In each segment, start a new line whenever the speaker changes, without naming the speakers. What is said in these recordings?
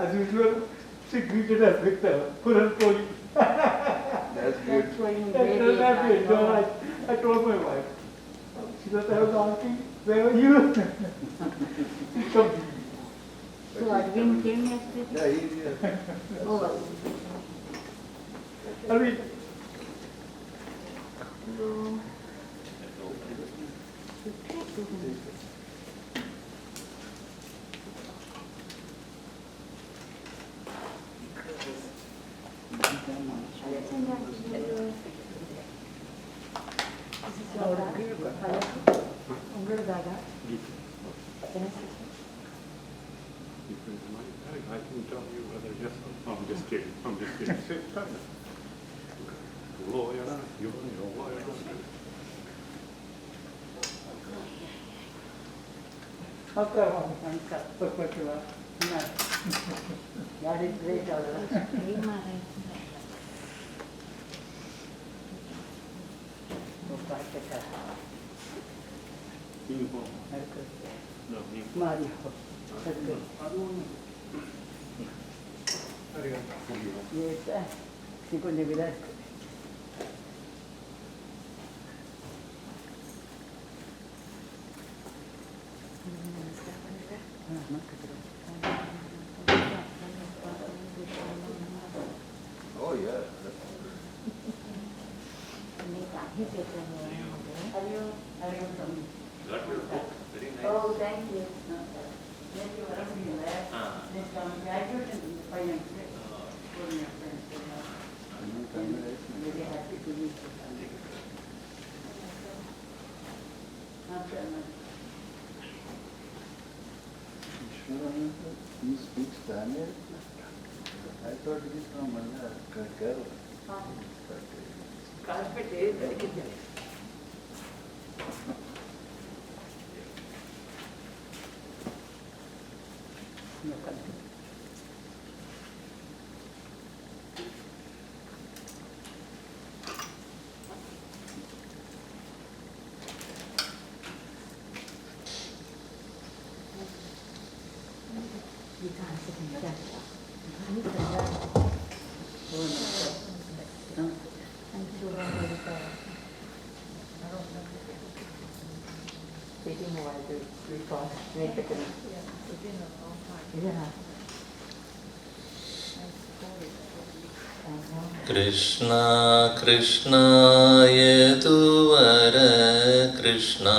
as usual, she greeted us with Puran Poli.
That's good.
I told my wife. She said, I was asking, where were you?
So Arvind came yesterday?
Yeah, he's here.
Oh,
Arvind.
hello.
I can tell you whether yes or no. I'm just kidding. I'm just kidding. Sit tight. Lawyer, you're a lawyer.
That is great, Mario. Yes, si condividere.
Oh, yeah.
Oh, thank you. Thank you for being there. Next time, graduate and fine. Very happy to meet you.
He speaks Tamil. I thought he is from Kerala.
Carpet is very good. No country. You can't sit in that. You can't sit in that. Oh, no. I'm sure I'm going to taking a while to recall, make the connection. Yeah.
Krishna Krishna Yeduvara Krishna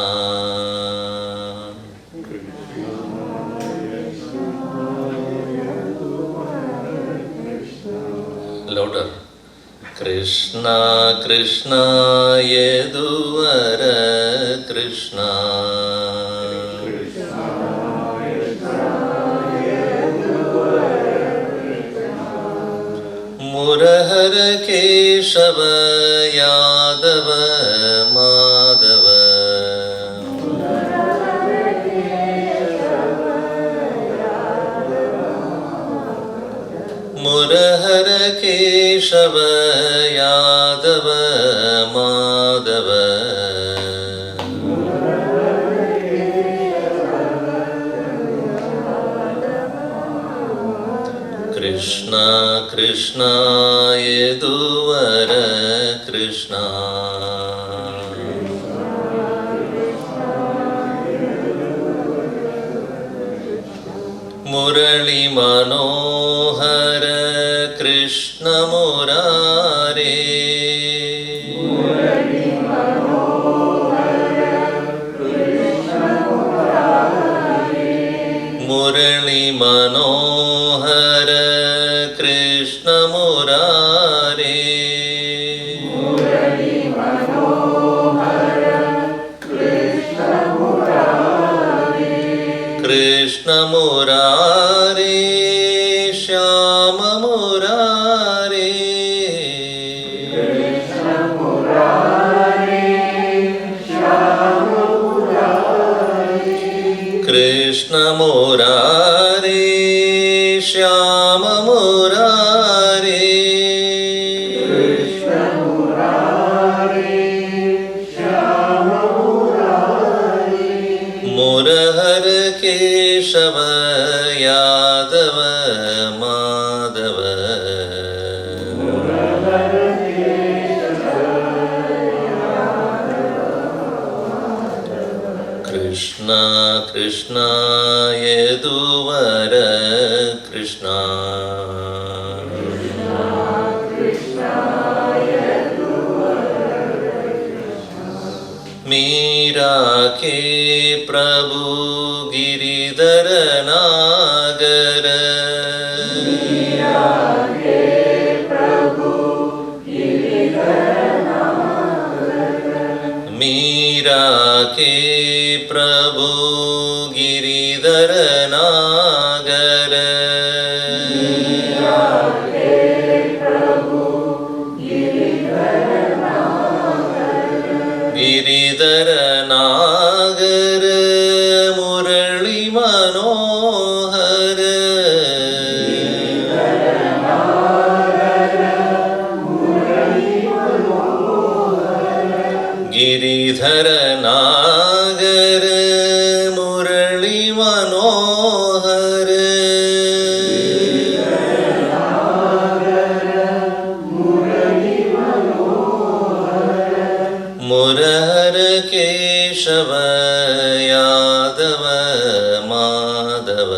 Louder. Krishna Krishna Yeduvara Krishna Murahara Keshava Yadava Madhava Murahara Keshava Yadava Madhava Krishna Krishna Yeduvara Krishna Murali Manohara Krishna Murare Murali Manohara Krishna Murare Krishna Murare Shyama Murare Krishna Murare Shyama Murare Murare Murahara Keshava യാദവ മാധവ കൃഷ്ണ കൃഷ്ണ യദുവര കൃഷ്ണ मीरा के प्रभु गिरिधर नागर मीरा के प्रभु गिरिधर नागर गिरिधर नागर मुरली मनोहर गिरिधर नागर मुरली मनोहर मुरहर केशव यादव माधव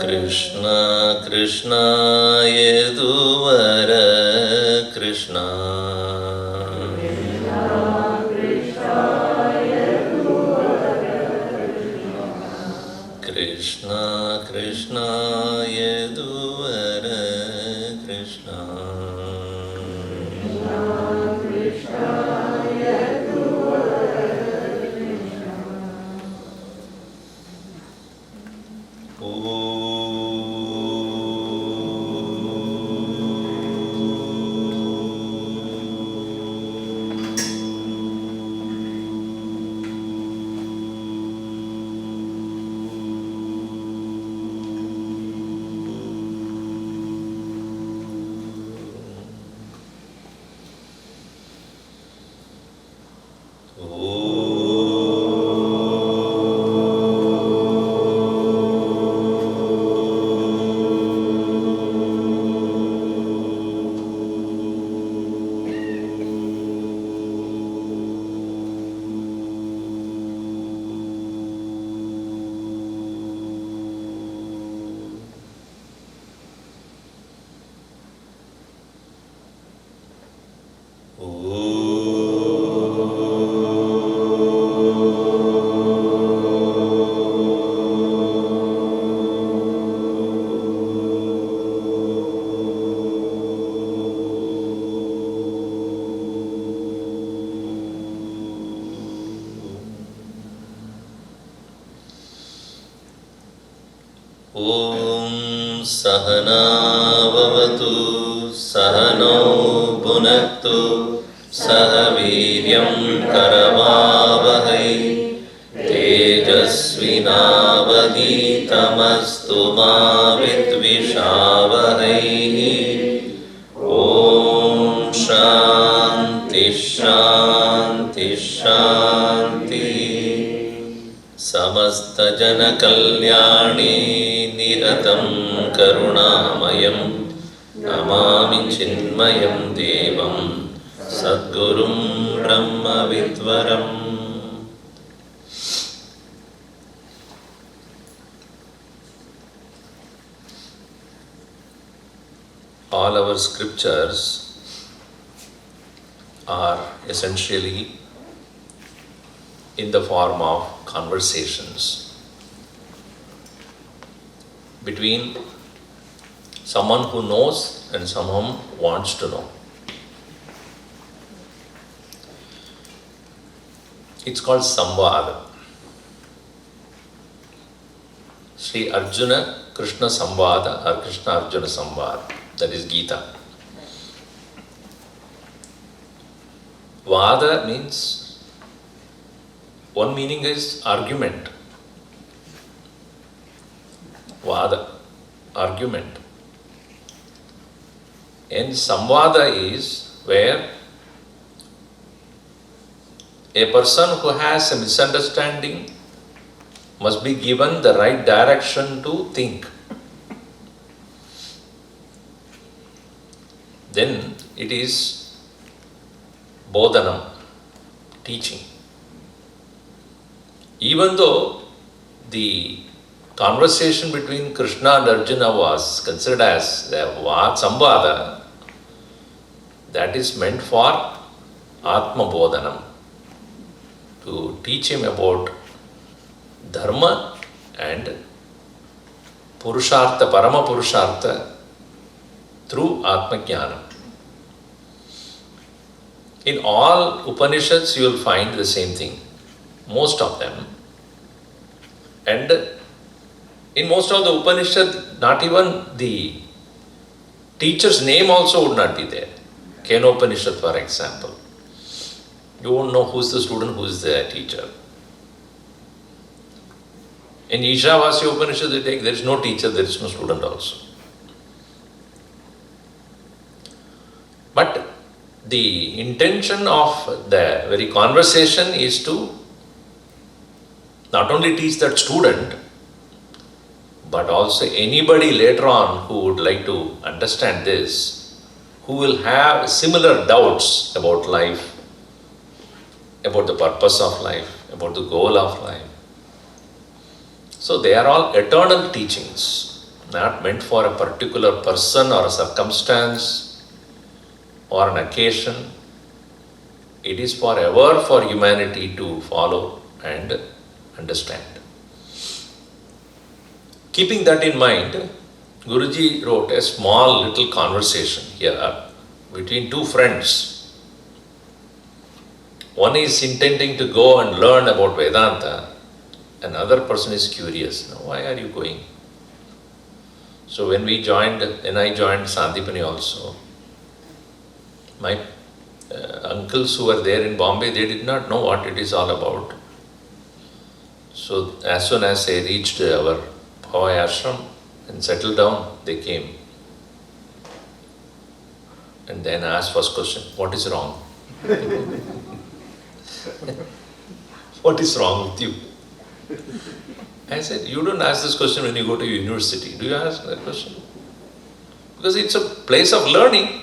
कृष्ण कृष्ण यदुवर कृष्ण कृष्ण कृष्ण यदुवर कृष्ण ॐ सहना भवतु सहनौ भुनक्तु सह वीर्यं करवावहै तेजस्विनावधीतमस्तु मा विद्विषावहै ॐ शान्ति शान्ति शान्ति समस्तजनकल्याणे निरतं करुणामयं नमामि चिन्मयं देवं सद्गुरुं ब्रह्मविद्वरम्। All our scriptures are essentially in the form of conversations between someone who knows and someone who wants to know. It's called Samvada. Sri Arjuna Krishna Samvada or Krishna Arjuna Samvada, that is Gita. Vada means, one meaning is argument. Vada, argument. And Samvada is where a person who has a misunderstanding must be given the right direction to think. Then it is bodhanam, teaching. Even though the conversation between Krishna and Arjuna was considered as the Samvada, that is meant for Atma Bodhanam, to teach him about Dharma and Purushartha, Parama Purushartha through Atma Jnana. In all Upanishads you will find the same thing, most of them. And in most of the Upanishad, not even the teacher's name also would not be there. Kenopanishad, for example. You won't know who is the student, who is the teacher. In Ishavasya Upanishad, there is no teacher, there is no student also. But the intention of the very conversation is to not only teach that student, but also anybody later on who would like to understand this, who will have similar doubts about life, about the purpose of life, about the goal of life. So they are all eternal teachings, not meant for a particular person or a circumstance or an occasion. It is forever for humanity to follow and understand. Keeping that in mind, Guruji wrote a small little conversation here between two friends. One is intending to go and learn about Vedanta, another person is curious. Now, why are you going? So when I joined Sandipani also, my uncles who were there in Bombay, they did not know what it is all about. So as soon as I reached our Bhavai ashram and settled down, they came. And then I asked first question, what is wrong? What is wrong with you? I said, you don't ask this question when you go to university. Do you ask that question? Because it's a place of learning.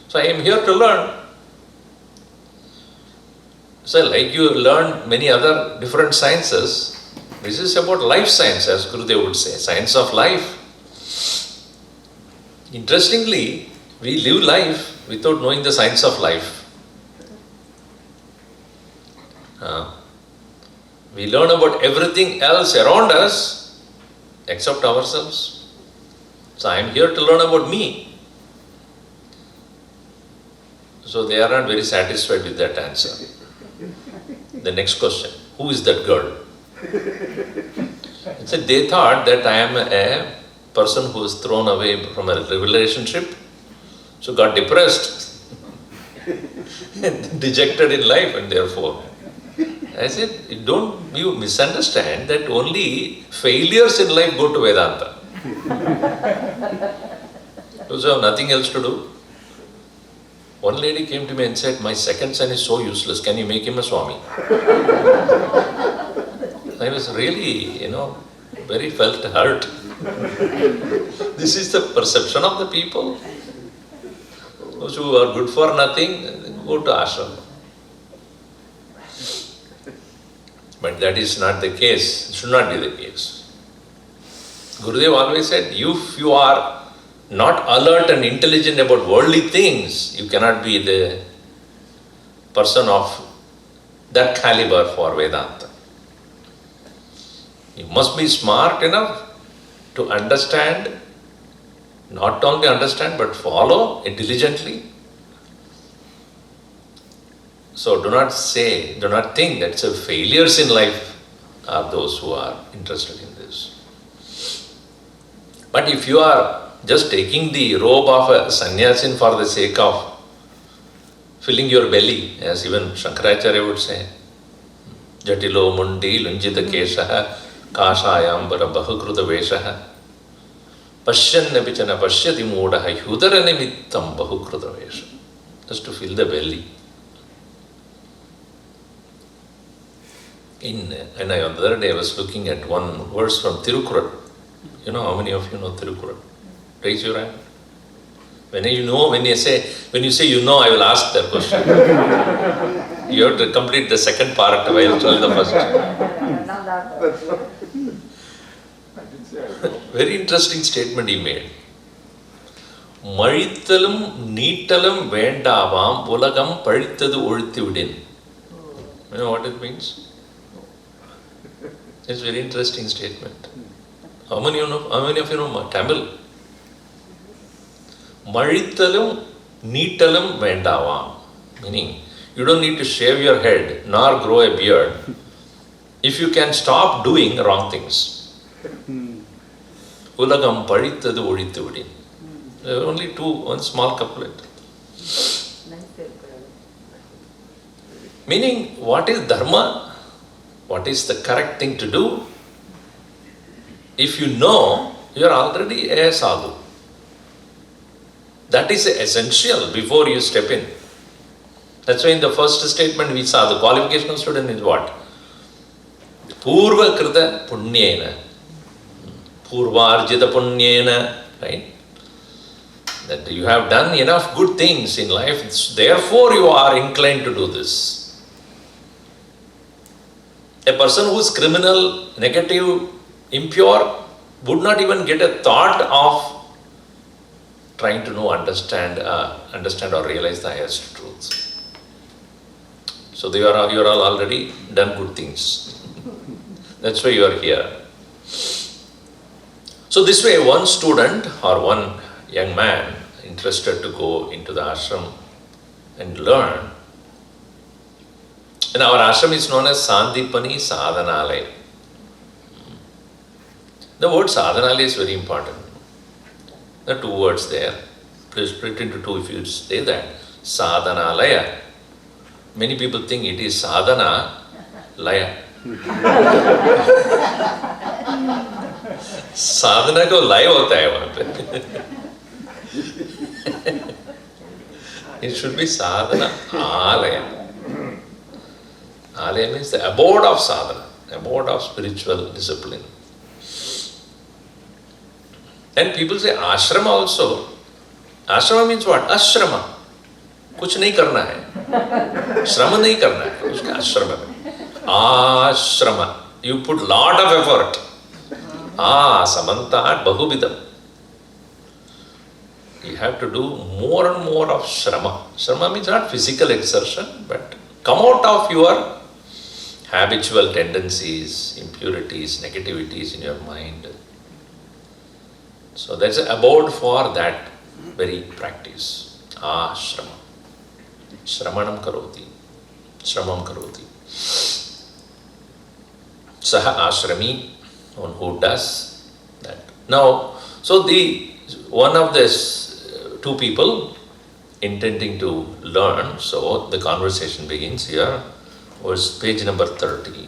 So I am here to learn. So like you learn many other different sciences, this is about life science, as Gurudev would say, science of life. Interestingly, we live life without knowing the science of life. We learn about everything else around us except ourselves. So I am here to learn about me. So they are not very satisfied with that answer. The next question, who is that girl? So they thought that I am a person who was thrown away from a relationship, so got depressed and dejected in life, and therefore I said, don't you misunderstand that only failures in life go to Vedanta. Those have nothing else to do. One lady came to me and said, my second son is so useless, can you make him a Swami? I was really, very felt hurt. This is the perception of the people. Those who are good for nothing, go to ashram. But that is not the case, it should not be the case. Gurudev always said, if you are not alert and intelligent about worldly things, you cannot be the person of that caliber for Vedanta. You must be smart enough to understand, not only understand but follow it diligently. So do not think that failures in life are those who are interested in this. But if you are just taking the robe of a sannyasin for the sake of filling your belly, as even Shankaracharya would say, Jatilo mundi lunjita keshaha kashayambara bahukruta veshaha pashyannapichana pashyati moodaha hudara nimittam bahukruta vesha. just to fill the belly. And the other day I was looking at one verse from Tirukkural. You know, how many of you know Tirukkural? Raise your hand. When you say you know, I will ask that question. You have to complete the second part, I will tell the first. Very interesting statement he made. Malithalum neetalum vendavam ulagam pazhithathu oluthu vidin. You know what it means? It's a very interesting statement. How many of you know Tamil? Malithalum neetalum vendavam. Meaning, you don't need to shave your head nor grow a beard if you can stop doing wrong things. Ulagam pazhithathu oluthu vidin. There are only one small couplet. Meaning, what is dharma? What is the correct thing to do? If you know, you are already a sadhu. That is essential before you step in. That's why in the first statement we saw the qualification of student is what? Purva krita punyena. Purvarjita punyena. Right? That you have done enough good things in life, therefore you are inclined to do this. A person who is criminal, negative, impure would not even get a thought of trying to understand or realize the highest truths. So you are all already done good things. That's why you are here. So this way, one student or one young man interested to go into the ashram and learn. And our ashram is known as Sandipani Sadhanalaya. The word Sadhanalaya is very important. There are two words there. Please split into two if you say that. Sadhanalaya. Many people think it is sadhana laya. साधना को लय होता है वहां पे. It should be sadhana alaya. Alaya means the abode of sadhana, abode of spiritual discipline. And people say ashrama also. Ashrama means what? Ashrama. कुछ नहीं करना है, श्रम नहीं करना है, उसका आश्रम है. Ashrama. You put lot of effort. Samanta bahubidam. You have to do more and more of shrama. Shrama means not physical exertion, but come out of your habitual tendencies, impurities, negativities in your mind. So there's an abode for that very practice. Shrama. Shramanam karoti. Shramam karoti. Saha ashrami, one who does that. Now, so one of these two people intending to learn, so the conversation begins here, was page number 30.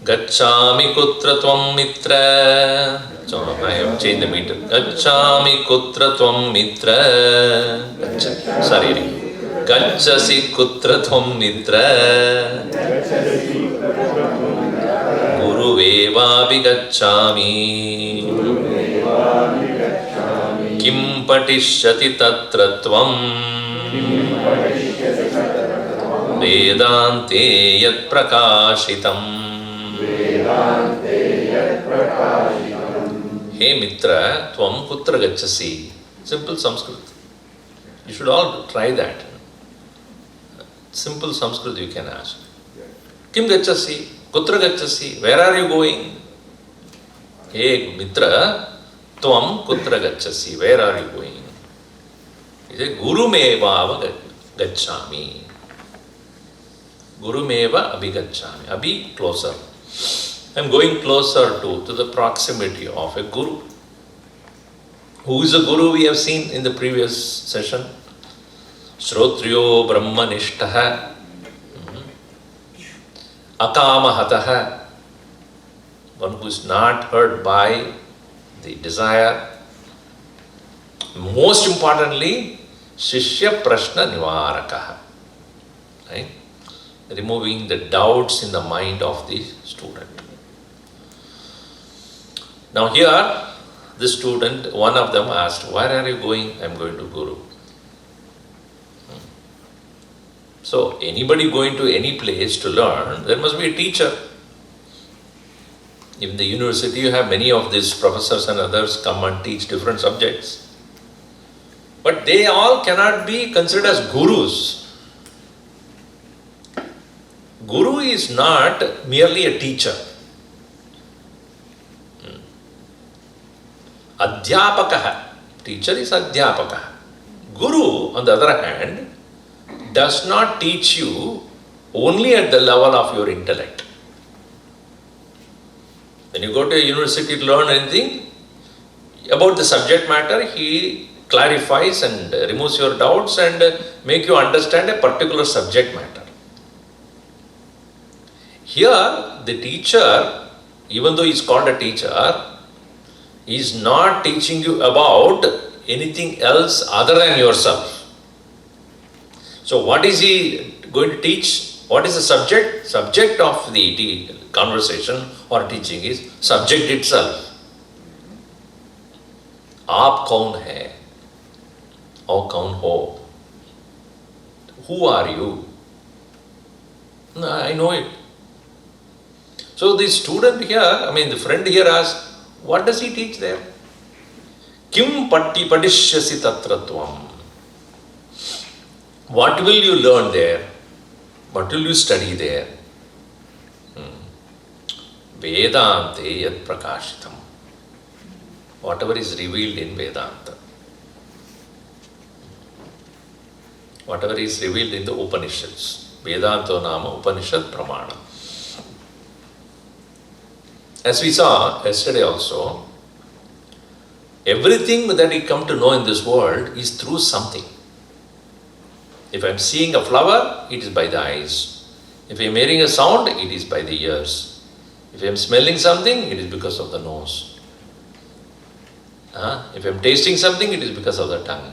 Gacchami kutra tvam mitra. So I have changed the meter. Gacchami kutra tvam mitra. Sorry. Gacchasi kutra tvam mitra. Guruveva vigacchami. Kim patishyati tatra tvam. Vedante yat prakashitam. Hey Mitra, tvam kutra gacchasi. Simple Sanskrit. You should all try that. Simple Sanskrit you can ask. Kim gacchasi? Kutra gacchasi? Where are you going? Hey Mitra, tvam kutra gacchasi? Where are you going? He said, Guru meva gacchami. Guru meva abhigacchami. Abhi, closer. I am going closer to the proximity of a guru. Who is a guru we have seen in the previous session? Shrotriyo brahmanishtaha. Akamahataha. One who is not hurt by the desire. Most importantly, Shishya Prashna Nivarakaha. Right? Removing the doubts in the mind of the student. Now here, the student, one of them asked, where are you going? I am going to Guru. So anybody going to any place to learn, there must be a teacher. In the university, you have many of these professors and others come and teach different subjects. But they all cannot be considered as gurus. Guru is not merely a teacher. Adhyapakaha. Teacher is Adhyapakaha. Guru, on the other hand, does not teach you only at the level of your intellect. When you go to a university to learn anything about the subject matter, he clarifies and removes your doubts and make you understand a particular subject matter. Here, the teacher, even though he is called a teacher, is not teaching you about anything else other than yourself. So what is he going to teach? What is the subject? Subject of the conversation or teaching is subject itself. आप कौन है? और कौन हो? Who are you? No, I know it. So the student here, the friend here asks, what does he teach there? Kim patti padishyasi tatratvam. What will you learn there? What will you study there? Vedante yat prakashitam. Whatever is revealed in Vedanta. Whatever is revealed in the Upanishads. Vedanto nama Upanishad pramana. As we saw yesterday also, everything that we come to know in this world is through something. If I am seeing a flower, it is by the eyes. If I am hearing a sound, it is by the ears. If I am smelling something, it is because of the nose. If I am tasting something, it is because of the tongue.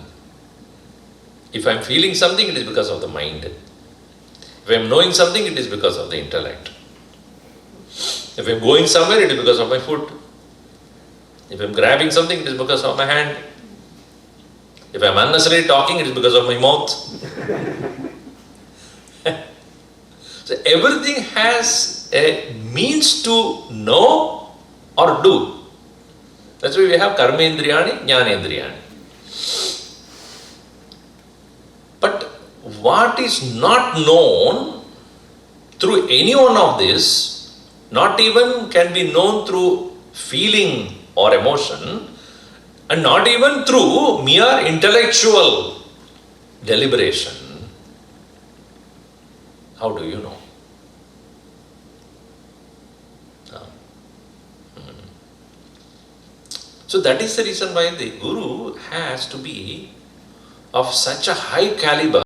If I am feeling something, it is because of the mind. If I am knowing something, it is because of the intellect. If I am going somewhere, it is because of my foot. If I am grabbing something, it is because of my hand. If I am unnecessarily talking, it is because of my mouth. So everything has a means to know or do. That's why we have karmendriyani, jnanendriyani. But what is not known through any one of this, not even can be known through feeling or emotion, and not even through mere intellectual deliberation. How do you know? So that is the reason why the Guru has to be of such a high caliber